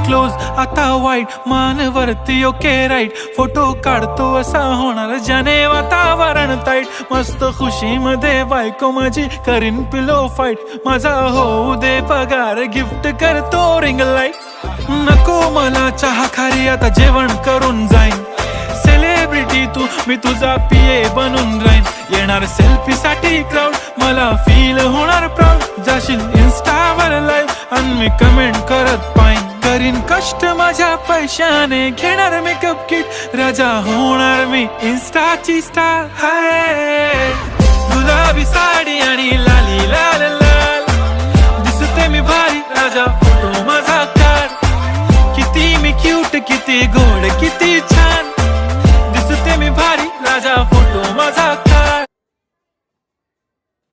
close आता वाईट मान वरती ओके राईट फोटो काढतो असा होणार ज्याने वातावरण ताईट मस्त खुशी मध्ये बायको माझी करीन पिलो फाईट माझा होऊ दे पगार गिफ्ट करतो रिंग लाईट नको मला चहा खारी आता जेवण करून जाईन सेलिब्रिटी तू मी तुझा पीए बनून राहीन येणार सेल्फी साठी क्राऊड मला फील होणार प्राऊड जाशील इन्स्टावर लाईव्ह आणि मी कमेंट करत पाईन करीन कष्ट माझ्या पैशाने घेणार मेकअप किट राजा होणार मी इन्स्टाची स्टार हाय